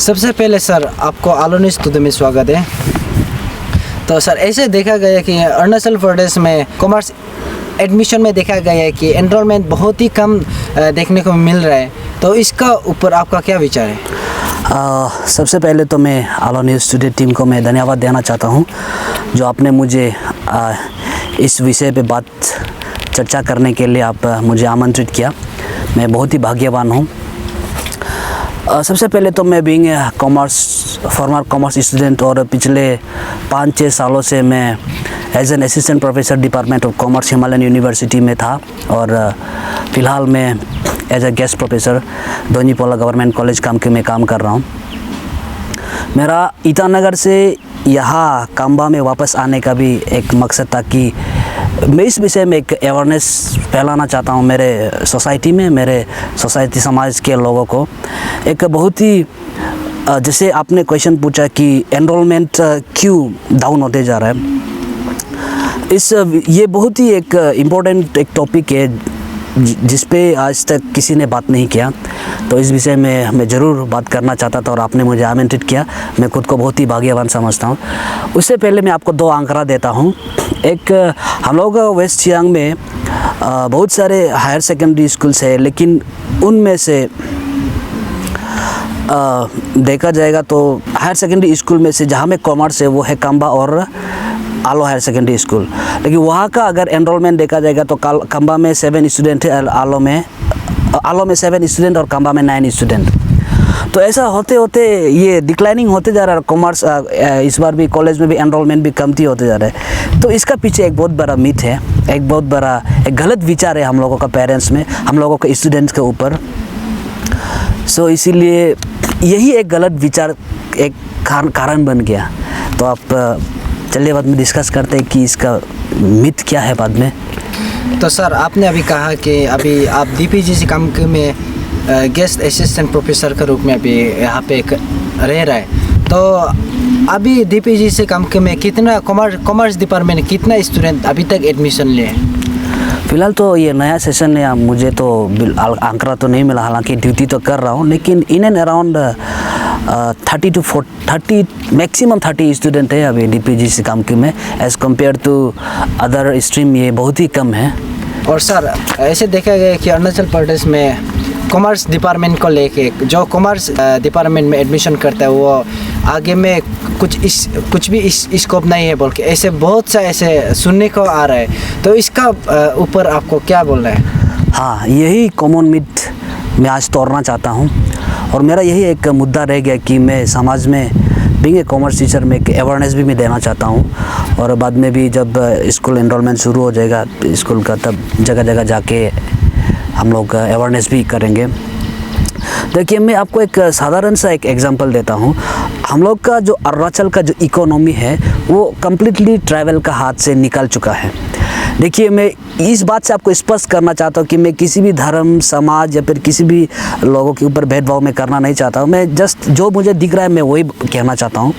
सबसे पहले सर आपको आलोनी स्टूडियो में स्वागत है। तो सर ऐसे देखा गया है कि अरुणाचल प्रदेश में कॉमर्स एडमिशन में देखा गया है कि एनरोलमेंट बहुत ही कम देखने को मिल रहा है, तो इसका ऊपर आपका क्या विचार है? सबसे पहले तो मैं आलोनी स्टूडियो टीम को मैं धन्यवाद देना चाहता हूं, जो आपने मुझे इस विषय पे बात चर्चा करने के लिए आप मुझे आमंत्रित किया। मैं बहुत ही भाग्यवान हूं। सबसे पहले तो मैं बीइंग फॉर्मर कॉमर्स स्टूडेंट और पिछले 5-6 सालों से मैं as an assistant professor department of commerce Himalayan university में था और फ़िलहाल मैं as a guest professor Donipola government college में काम कर रहा हूँ। मेरा ईटानगर से यहाँ काम्बा में वापस आने का भी एक मकसद था कि मैं इस विषय में एक अवेयरनेस फैलाना चाहता हूँ मेरे सोसाइटी में, मेरे सोसाइटी समाज के लोगों को। एक बहुत ही जैसे आपने क्वेश्चन पूछा कि एनरोलमेंट क्यों डाउन होते जा रहा है, ये बहुत ही एक इम्पोर्टेंट एक टॉपिक है जिस पे आज तक किसी ने बात नहीं किया। तो इस विषय में मैं ज़रूर बात करना चाहता था और आपने मुझे आमंत्रित किया। मैं खुद को बहुत ही भाग्यवान समझता हूँ। उससे पहले मैं आपको 2 आंकड़ा देता हूँ। एक, हम लोग वेस्ट सियांग में बहुत सारे हायर सेकेंडरी स्कूल्स है, लेकिन उनमें से देखा जाएगा तो हायर सेकेंडरी स्कूल में से जहाँ में कॉमर्स है वो है काम्बा और आलो हायर सेकेंडरी स्कूल। लेकिन वहाँ का अगर एनरोलमेंट देखा जाएगा तो काम्बा में 7 स्टूडेंट है, आलो में 7 स्टूडेंट और काम्बा में 9 स्टूडेंट। तो ऐसा होते होते ये डिक्लाइनिंग होते जा रहा है। कॉमर्स इस बार भी कॉलेज में भी एनरोलमेंट भी कमती होते जा रहा है। तो इसका पीछे एक बहुत बड़ा मिथ है, एक बहुत बड़ा एक गलत विचार है हम लोगों का पेरेंट्स में, हम लोगों के स्टूडेंट्स के ऊपर। सो इसीलिए यही एक गलत विचार एक कारण बन गया। तो आप चलिए बाद में डिस्कस करते हैं कि इसका मिथ क्या है बाद में। तो सर आपने अभी कहा कि अभी आप DPGC काम में गेस्ट असिस्टेंट प्रोफेसर के रूप में अभी यहाँ पे रह रहा है। तो अभी DPGC काम में कितना कॉमर्स डिपार्टमेंट कितना स्टूडेंट अभी तक एडमिशन लिए? फ़िलहाल तो ये नया सेशन है, मुझे तो आंकड़ा तो नहीं मिला, हालांकि ड्यूटी तो कर रहा हूँ, लेकिन in and around 30 maximum 30 student है अभी DPGC काम में। As compare to other stream ये बहुत ही कम है। और सर ऐसे देखा गया कि अरुणाचल प्रदेश में कॉमर्स डिपार्टमेंट को लेके जो कॉमर्स डिपार्टमेंट में एडमिशन करता है वो आगे में कुछ भी स्कोप नहीं है बोल के ऐसे बहुत सा ऐसे सुनने को आ रहा है। तो इसका ऊपर आपको क्या बोलना है? हाँ, यही कॉमन मिथ मैं आज तोड़ना चाहता हूँ और मेरा यही एक मुद्दा रह गया कि मैं समाज में बीइंग ए कॉमर्स टीचर में एक अवेयरनेस भी मैं देना चाहता हूँ। और बाद में भी जब स्कूल एनरोलमेंट शुरू हो जाएगा स्कूल का, तब जगह जगह जाके हम लोग अवेयरनेस भी करेंगे। देखिए, मैं आपको एक साधारण सा एक एग्जांपल देता हूँ। हम लोग का जो अरुणाचल का जो इकोनॉमी है वो कम्प्लीटली ट्रैवल का हाथ से निकल चुका है। देखिए, मैं इस बात से आपको स्पष्ट करना चाहता हूँ कि मैं किसी भी धर्म, समाज या फिर किसी भी लोगों के ऊपर भेदभाव में करना नहीं चाहता हूँ। मैं जस्ट जो मुझे दिख रहा है मैं वही कहना चाहता हूँ।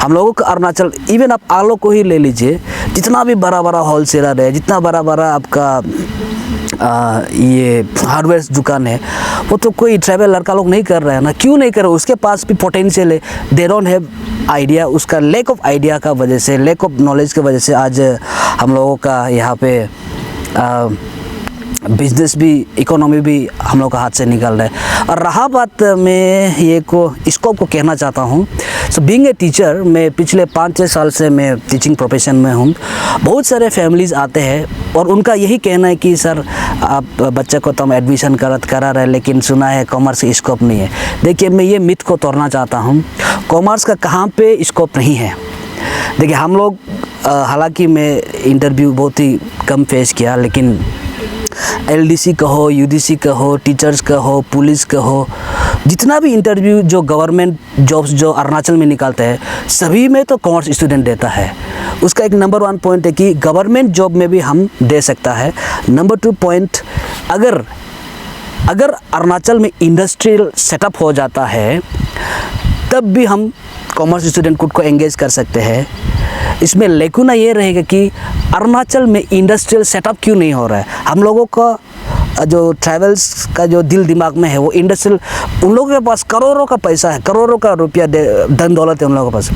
हम लोगों का अरुणाचल, इवन आप आलो को ही ले लीजिए, जितना भी बड़ा बड़ा होलसेलर है, जितना बड़ा बड़ा आपका ये हार्डवेयर दुकान है, वो तो कोई ट्रैवल लड़का लोग नहीं कर रहा है ना। क्यों नहीं कर रहे? उसके पास भी पोटेंशियल है, दे डोंट हैव आइडिया। उसका लैक ऑफ आइडिया का वजह से, लैक ऑफ नॉलेज की वजह से आज हम लोगों का यहाँ पे बिजनेस भी, इकोनॉमी भी हम लोग का हाथ से निकल रहा है। और रहा बात, मैं ये स्कोप को कहना चाहता हूँ। सो बीइंग ए टीचर, मैं पिछले 5-6 साल से मैं टीचिंग प्रोफेशन में हूँ। बहुत सारे फैमिलीज़ आते हैं और उनका यही कहना है कि सर आप बच्चे को तो हम एडमिशन करा रहे हैं, लेकिन सुना है कॉमर्स का स्कोप नहीं है। देखिए, मैं ये मिथ को तोड़ना चाहता हूँ। कॉमर्स का कहाँ पे स्कोप नहीं है? देखिए, हम लोग हालांकि मैं इंटरव्यू बहुत ही कम फेस किया, लेकिन LDC का हो, UDC का हो, टीचर्स का हो, पुलिस का हो, जितना भी इंटरव्यू जो गवर्नमेंट जॉब्स जो अरुणाचल में निकालते हैं, सभी में तो कॉमर्स स्टूडेंट देता है। उसका एक नंबर 1 पॉइंट है कि गवर्नमेंट जॉब में भी हम दे सकता है। नंबर 2 पॉइंट, अगर अरुणाचल में इंडस्ट्रियल सेटअप हो जाता है तब भी हम कॉमर्स स्टूडेंट खुद को एंगेज कर सकते हैं। इसमें लेकुना ये रहेगा कि अरुणाचल में इंडस्ट्रियल सेटअप क्यों नहीं हो रहा है। हम लोगों का जो ट्रैवल्स का जो दिल दिमाग में है वो इंडस्ट्रियल, उन लोगों के पास करोड़ों का पैसा है, करोड़ों का रुपया धन दौलत है उन लोगों के पास,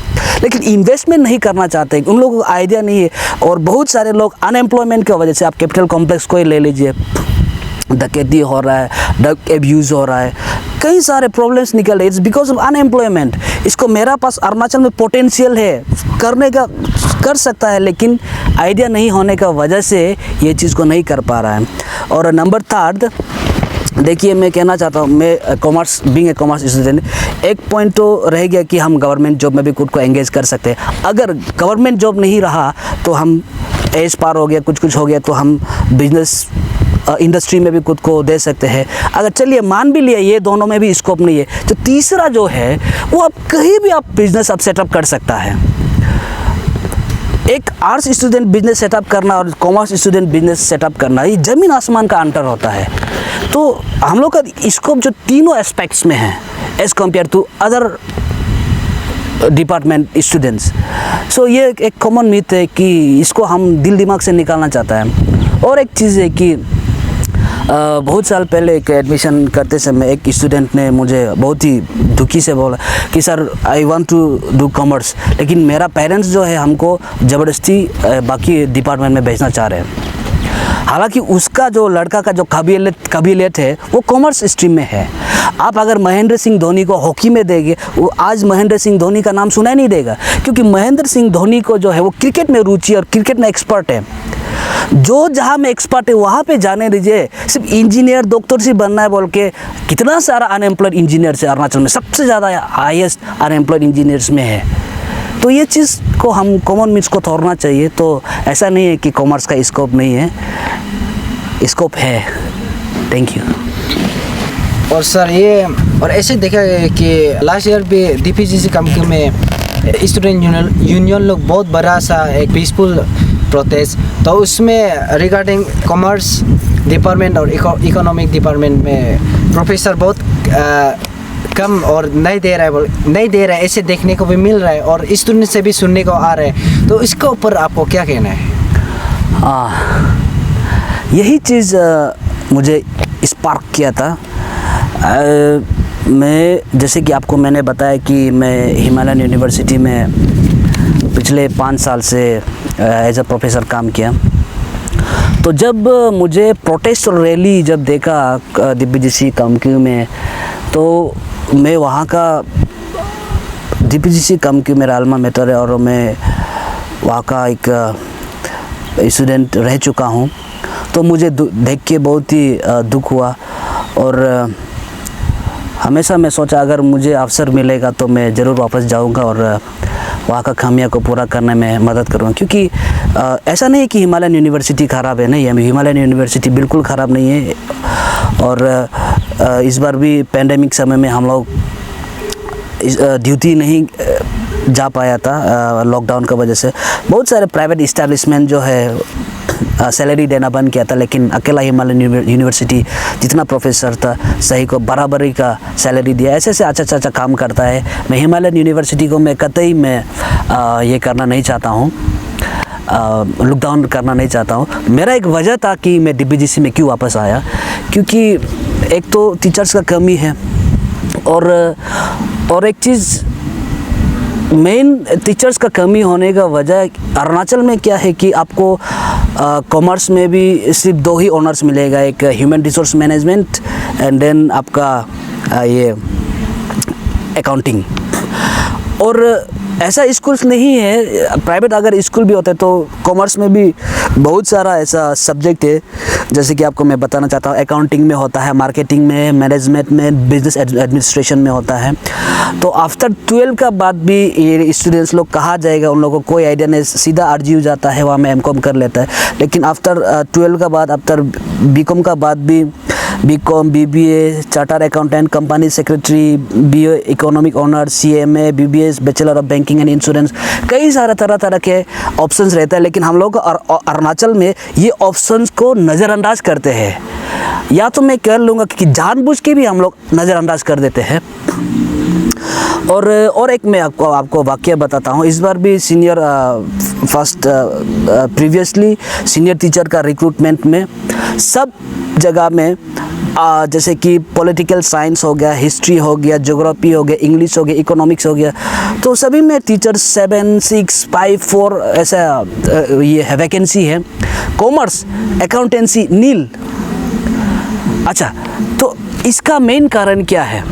लेकिन इन्वेस्टमेंट नहीं करना चाहते, उन लोगों को आइडिया नहीं है। और बहुत सारे लोग अनएम्प्लॉयमेंट की वजह से, आप कैपिटल कॉम्प्लेक्स को ही ले लीजिए, डकैती हो रहा है, ड्रग एब्यूज़ हो रहा है, कई सारे प्रॉब्लम्स निकल रहे, इट्स बिकॉज ऑफ अनएम्प्लॉयमेंट। इसको मेरा पास अरुणाचल में पोटेंशियल है करने का, कर सकता है, लेकिन आइडिया नहीं होने का वजह से ये चीज़ को नहीं कर पा रहा है। और नंबर थर्ड, देखिए मैं कहना चाहता हूँ, मैं commerce, being a commerce student, एक पॉइंट तो रह गया कि हम गवर्नमेंट जॉब में भी खुद को एंगेज कर सकते हैं। अगर गवर्नमेंट जॉब नहीं रहा तो हम एज पार हो गया, कुछ हो गया तो हम बिजनेस इंडस्ट्री में भी खुद को दे सकते हैं। अगर चलिए मान भी लिया ये दोनों में भी स्कोप नहीं है, तो तीसरा जो है वो आप कहीं भी आप बिजनेस आप सेटअप कर सकता है। एक आर्ट्स स्टूडेंट बिजनेस सेटअप करना और कॉमर्स स्टूडेंट बिजनेस सेटअप करना, ये ज़मीन आसमान का अंतर होता है। तो हम लोग का स्कोप जो तीनों एस्पेक्ट्स में है as compare to other department students. So ये एक कॉमन मिथ है कि इसको हम दिल दिमाग से निकालना चाहता है। और एक चीज़ है कि बहुत साल पहले एक एडमिशन करते समय एक स्टूडेंट ने मुझे बहुत ही दुखी से बोला कि sir I want to do commerce, लेकिन मेरा पेरेंट्स जो है हमको ज़बरदस्ती बाकी डिपार्टमेंट में भेजना चाह रहे हैं। हालांकि उसका जो लड़का का जो काबिलियत है वो कॉमर्स स्ट्रीम में है। आप अगर महेंद्र सिंह धोनी को हॉकी में देंगे, वो आज महेंद्र सिंह धोनी का नाम सुनाई नहीं देगा, क्योंकि महेंद्र सिंह धोनी को जो है वो क्रिकेट में रुचि और क्रिकेट में एक्सपर्ट है। जो जहाँ में एक्सपर्ट है वहाँ पे जाने दीजिए। सिर्फ इंजीनियर डॉक्टर से बनना है बोल के कितना सारा अनएम्प्लॉयड इंजीनियर्स है अरुणाचल में, सबसे ज़्यादा हाईएस्ट अनएम्प्लॉयड इंजीनियर्स में है। तो ये चीज़ को हम कॉमन मिथ्स को तोड़ना चाहिए। तो ऐसा नहीं है कि कॉमर्स का स्कोप नहीं है, स्कोप है। Thank you. और सर ये और ऐसे देखा गया कि लास्ट ईयर भी DPGC कंपनी में स्टूडेंट यूनियन लोग बहुत बड़ा सा एक पीसफुल प्रोटेस्ट, तो उसमें रिगार्डिंग कॉमर्स डिपार्टमेंट और इकोनॉमिक डिपार्टमेंट में प्रोफेसर बहुत कम और नहीं दे रहा है ऐसे देखने को भी मिल रहा है और स्टूडेंट से भी सुनने को आ रहा है। तो इसके ऊपर आपको क्या कहना है? यही चीज़ मुझे स्पार्क किया था। मैं जैसे कि आपको मैंने बताया कि मैं हिमालयन यूनिवर्सिटी में पिछले 5 साल से एज अ प्रोफेसर काम किया। तो जब मुझे प्रोटेस्ट रैली जब देखा DPGC कंपनी में, तो मैं वहाँ का DPGC कंपनी मेरा अल्मा मैटर है और मैं वहाँ का एक स्टूडेंट रह चुका हूँ। तो मुझे देख के बहुत ही दुख हुआ और हमेशा मैं सोचा अगर मुझे अवसर मिलेगा तो मैं ज़रूर वापस जाऊँगा और वहाँ का खामियां को पूरा करने में मदद करूँगा। क्योंकि ऐसा नहीं है कि हिमालयन यूनिवर्सिटी ख़राब है, नहीं है, हिमालयन यूनिवर्सिटी बिल्कुल ख़राब नहीं है। और इस बार भी पेंडेमिक समय में हम लोग ड्यूटी नहीं जा पाया था लॉकडाउन की वजह से। बहुत सारे प्राइवेट इस्टेब्लिशमेंट जो है सैलरी देना बंद किया था, लेकिन अकेला हिमालयन यूनिवर्सिटी जितना प्रोफेसर था सही को बराबरी का सैलरी दिया। ऐसे से अच्छा काम करता है। मैं हिमालयन यूनिवर्सिटी को मैं कतई मैं ये करना नहीं चाहता हूँ, लुक डाउन करना नहीं चाहता हूँ। मेरा एक वजह था कि मैं DPGC में क्यों वापस आया, क्योंकि एक तो टीचर्स का कमी है और एक चीज़ मेन टीचर्स का कमी होने का वजह अरुणाचल में क्या है कि आपको कॉमर्स में भी सिर्फ 2 ही ऑनर्स मिलेगा, एक human resource management and then आपका ये अकाउंटिंग। और ऐसा स्कूल्स नहीं है, प्राइवेट अगर स्कूल भी होते तो कॉमर्स में भी बहुत सारा ऐसा सब्जेक्ट है। जैसे कि आपको मैं बताना चाहता हूँ, अकाउंटिंग में होता है, मार्केटिंग में, मैनेजमेंट में, बिजनेस एडमिनिस्ट्रेशन में होता है। तो आफ्टर 12 का बाद भी ये स्टूडेंट्स लोग कहा जाएगा, उन लोगों को कोई आइडिया नहीं, सीधा RGU जाता है, वहाँ में MCOM कर लेता है। लेकिन आफ्टर 12 का बाद, आफ्टर BCom का बाद भी BCom, BBA, charter accountant, company secretary, BA economic honour, CMA, BBS, bachelor of banking and insurance, कई सारे तरह के ऑप्शंस रहते हैं। लेकिन हम लोग अरुणाचल में ये ऑप्शंस को नज़रअंदाज करते हैं, या तो मैं कह लूँगा कि जानबूझ के भी हम लोग नज़रअंदाज कर देते हैं। और एक मैं आपको वाक्य बताता हूँ। इस बार भी सीनियर प्रीवियसली सीनियर टीचर का रिक्रूटमेंट में सब जगह में जैसे कि पॉलिटिकल साइंस हो गया, हिस्ट्री हो गया, ज्योग्राफी हो गया, इंग्लिश हो गया, इकोनॉमिक्स हो गया, तो सभी में टीचर 7, 6, 5, 4 ऐसा ये है वैकेंसी है। कॉमर्स, अकाउंटेंसी नील। अच्छा, तो इसका मेन कारण क्या है?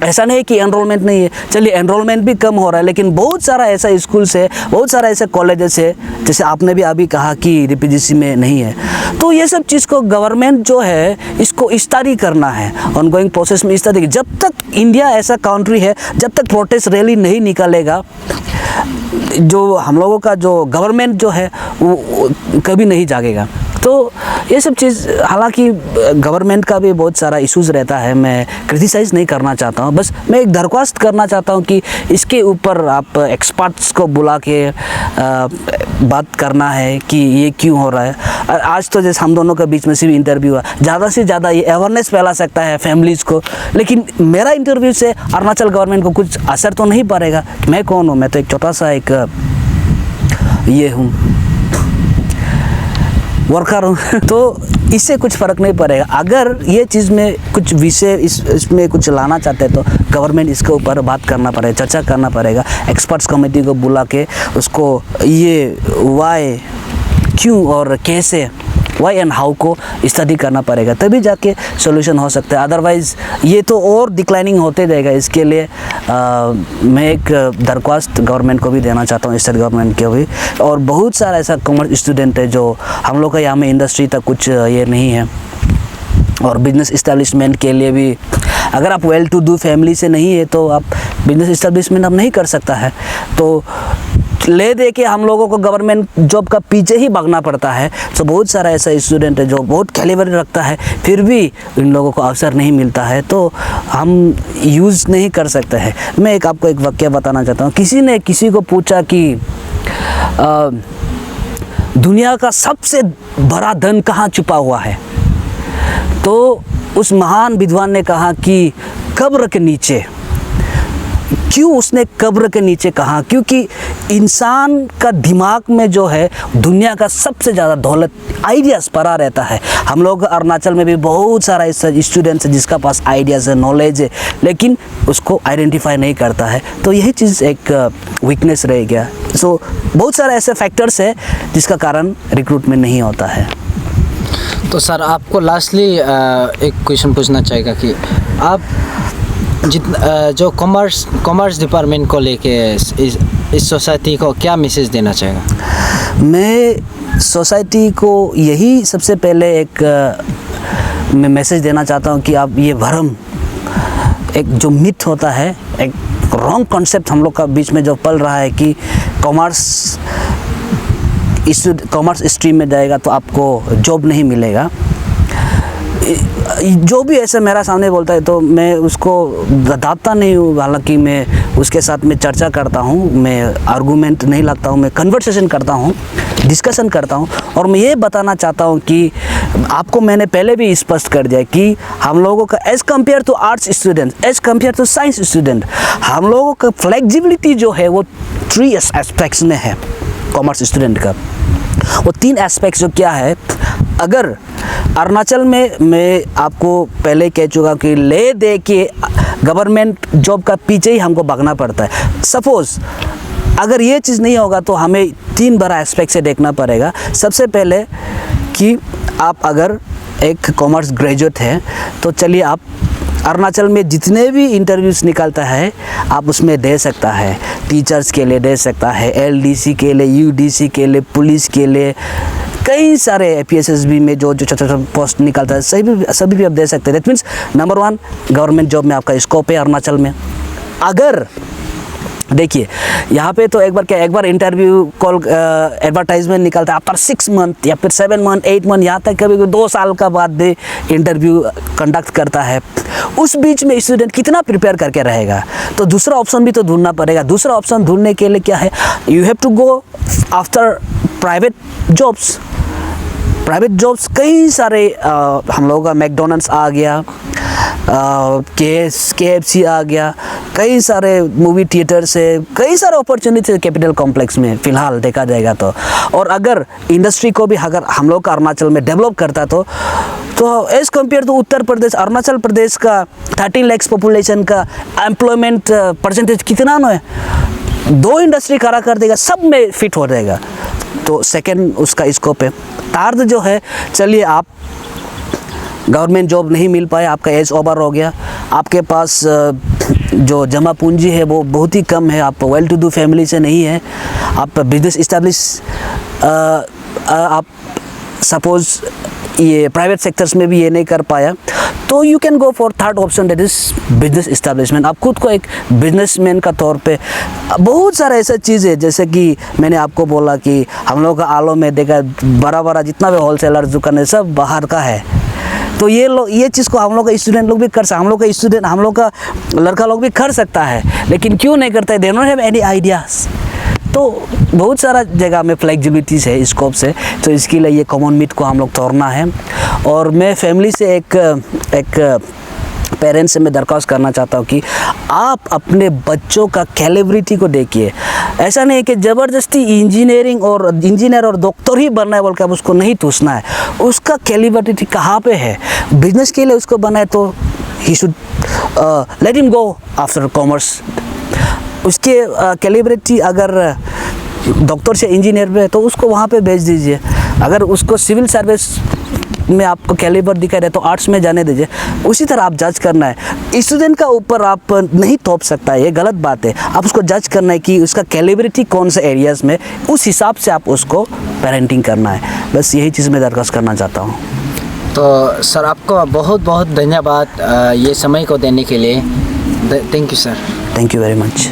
ऐसा नहीं है कि एनरोलमेंट नहीं है, चलिए एनरोलमेंट भी कम हो रहा है, लेकिन बहुत सारा ऐसा स्कूल्स है, बहुत सारा ऐसे कॉलेजेस है, जैसे आपने भी अभी कहा कि DPGC में नहीं है। तो ये सब चीज़ को गवर्नमेंट जो है इसको इस्तारी करना है, ऑनगोइंग प्रोसेस में इस्तारी। जब तक इंडिया ऐसा कंट्री है, जब तक प्रोटेस्ट रैली नहीं निकालेगा, जो हम लोगों का जो गवर्नमेंट जो है वो कभी नहीं जागेगा। तो ये सब चीज़, हालांकि गवर्नमेंट का भी बहुत सारा इश्यूज़ रहता है, मैं क्रिटिसाइज़ नहीं करना चाहता हूँ, बस मैं एक दरख्वास्त करना चाहता हूँ कि इसके ऊपर आप एक्सपर्ट्स को बुला के बात करना है कि ये क्यों हो रहा है। आज तो जैसे हम दोनों के बीच में सिर्फ इंटरव्यू हुआ, ज़्यादा से ज़्यादा ये अवेयरनेस फैला सकता है फैमिलीज़ को, लेकिन मेरा इंटरव्यू से अरुणाचल गवर्नमेंट को कुछ असर तो नहीं पड़ेगा। मैं कौन हूँ? मैं तो एक छोटा सा एक ये हूँ, वर्कर हूँ। तो इससे कुछ फ़र्क नहीं पड़ेगा। अगर ये चीज़ में कुछ विषय इसमें कुछ लाना चाहते हैं तो गवर्नमेंट इसके ऊपर बात करना पड़ेगा, चर्चा करना पड़ेगा, एक्सपर्ट्स कमेटी को बुला के उसको ये वाई, क्यों और कैसे, वाई एंड हाउ को स्टडी करना पड़ेगा, तभी जाके सॉल्यूशन हो सकता है। अदरवाइज़ ये तो और डिक्लाइनिंग होते जाएगा। इसके लिए मैं एक दरख्वास्त गवर्नमेंट को भी देना चाहता हूँ, स्टेट गवर्नमेंट को भी। और बहुत सारा ऐसा कॉमर्स स्टूडेंट है जो हम लोग का यहाँ में इंडस्ट्री तक कुछ ये नहीं है, और बिजनेस इस्टेब्लिशमेंट के लिए भी अगर आप वेल टू डू फैमिली से नहीं है तो आप बिजनेस इस्टेब्लिशमेंट आप नहीं कर सकता है। तो ले दे के हम लोगों को गवर्नमेंट जॉब का पीछे ही भागना पड़ता है। तो बहुत सारा ऐसा स्टूडेंट है जो बहुत कैलिबर रखता है, फिर भी इन लोगों को अवसर नहीं मिलता है, तो हम यूज़ नहीं कर सकते हैं। मैं आपको एक वाक्य बताना चाहता हूँ। किसी ने किसी को पूछा कि दुनिया का सबसे बड़ा धन कहाँ छुपा हुआ है, तो उस महान विद्वान ने कहा कि कब्र के नीचे। क्यों उसने कब्र के नीचे कहा? क्योंकि इंसान का दिमाग में जो है दुनिया का सबसे ज़्यादा दौलत, आइडियाज़ पड़ा रहता है। हम लोग अरुणाचल में भी बहुत सारा ऐसा स्टूडेंट्स है जिसका पास आइडियाज़ है, नॉलेज है, लेकिन उसको आइडेंटिफाई नहीं करता है। तो यही चीज़ एक वीकनेस रह गया। सो बहुत सारे ऐसे फैक्टर्स है जिसका कारण रिक्रूटमेंट नहीं होता है। तो सर आपको लास्टली एक क्वेश्चन पूछना चाहेगा कि आप जो कॉमर्स डिपार्टमेंट को लेके इस सोसाइटी को क्या मैसेज देना चाहेगा? मैं सोसाइटी को यही सबसे पहले एक मैं मैसेज देना चाहता हूँ कि आप ये भ्रम, एक जो मिथ होता है, एक रॉन्ग कॉन्सेप्ट हम लोग का बीच में जो पल रहा है कि कॉमर्स स्ट्रीम में जाएगा तो आपको जॉब नहीं मिलेगा। जो भी ऐसे मेरा सामने बोलता है तो मैं उसको बताता नहीं हूँ, हालांकि मैं उसके साथ में चर्चा करता हूँ, मैं आर्गूमेंट नहीं लगता हूँ, मैं कन्वर्सेशन करता हूँ, डिस्कशन करता हूँ। और मैं ये बताना चाहता हूँ कि आपको मैंने पहले भी स्पष्ट कर दिया कि हम लोगों का as compare to arts student, as compare to science student, हम लोगों का फ्लेक्सिबिलिटी जो है वो 3 एस्पेक्ट्स में है। कॉमर्स स्टूडेंट का वो 3 एस्पेक्ट्स जो क्या है, अगर अरुणाचल में मैं आपको पहले कह चुका कि ले दे के गवर्नमेंट जॉब का पीछे ही हमको भागना पड़ता है। सपोज़ अगर ये चीज़ नहीं होगा तो हमें 3 बड़ा एस्पेक्ट से देखना पड़ेगा। सबसे पहले कि आप अगर एक कॉमर्स ग्रेजुएट है तो चलिए आप अरुणाचल में जितने भी इंटरव्यूज़ निकलता है आप उसमें दे सकता है। टीचर्स के लिए दे सकता है, LDC के लिए, UDC के लिए, पुलिस के लिए, कई सारे APSSB में जो छोटा पोस्ट निकलता है सभी भी आप दे सकते हैं। That means number 1 government job में आपका स्कोप है अरुणाचल में। अगर देखिए यहाँ पे तो एक बार इंटरव्यू कॉल एडवर्टाइजमेंट निकलता है आफ्टर 6 मंथ या फिर 7 मंथ 8 मंथ, यहाँ तक कभी 2 साल का बाद भी इंटरव्यू कंडक्ट करता है। उस बीच में स्टूडेंट कितना प्रिपेयर करके रहेगा? तो दूसरा ऑप्शन भी तो ढूंढना पड़ेगा। दूसरा ऑप्शन ढूंढने के लिए क्या है, you have to go after private jobs. कई सारे हम लोगों का मैकडोनल्ड्स आ गया, KFC आ गया, कई सारे मूवी थिएटर्स है, कई सारे अपॉर्चुनिटी कैपिटल कॉम्प्लेक्स में फ़िलहाल देखा जाएगा तो। और अगर इंडस्ट्री को भी अगर हम लोग का अरुणाचल में डेवलप करता तो as compare to Uttar Pradesh, Arunachal Pradesh का 13 लाख पॉपुलेशन का एम्प्लॉयमेंट परसेंटेज कितना न है, 2 इंडस्ट्री खड़ा कर देगा, सब में फिट हो जाएगा। तो सेकंड उसका स्कोप है। थर्ड जो है, चलिए आप गवर्नमेंट जॉब नहीं मिल पाए, आपका एज ओवर हो गया, आपके पास जो जमा पूंजी है वो बहुत ही कम है, आप वेल टू डू फैमिली से नहीं है, आप बिजनेस इस्टेब्लिश, आप सपोज़ ये प्राइवेट सेक्टर्स में भी ये नहीं कर पाया, तो you can go for third option, that is business establishment. आप खुद को एक बिजनेसमैन का तौर पे बहुत सारा ऐसा चीज़ है, जैसे कि मैंने आपको बोला कि हम लोग का आलो में देखा बड़ा बड़ा जितना भी होलसेलर दुकान है सब बाहर का है। तो ये चीज़ को हम लोग का स्टूडेंट लोग भी कर सकते, हम लोग का लड़का लोग भी कर सकता है, लेकिन क्यों नहीं करता है? They don't have any ideas. तो बहुत सारा जगह में फ्लेक्सिबिलिटीज़ है स्कोप से, तो इसके लिए ये कॉमन मीट को हम लोग तोड़ना है। और मैं फैमिली से एक पेरेंट्स से मैं दरख्वास्त करना चाहता हूँ कि आप अपने बच्चों का कैलिब्रिटी को देखिए। ऐसा नहीं है कि ज़बरदस्ती इंजीनियर और डॉक्टर ही बनना है बोल के आप उसको नहीं ठूसना है। उसका कैलिब्रिटी कहाँ पे है, बिजनेस के लिए उसको बनाए तो he should let him go after commerce. उसके कैलिब्रिटी अगर डॉक्टर से इंजीनियर में है तो उसको वहाँ पे भेज दीजिए। अगर उसको सिविल सर्विस में आपको कैलिबर दिखाई दे तो आर्ट्स में जाने दीजिए। उसी तरह आप जज करना है। स्टूडेंट का ऊपर आप नहीं थोप सकता है, ये गलत बात है। आप उसको जज करना है कि उसका कैलिब्रिटी कौन से एरियाज़ में, उस हिसाब से आप उसको पेरेंटिंग करना है। बस यही चीज़ मैं दरख्वास्त करना चाहता हूँ। तो सर आपको बहुत बहुत धन्यवाद ये समय को देने के लिए। Thank you sir. Thank you very much.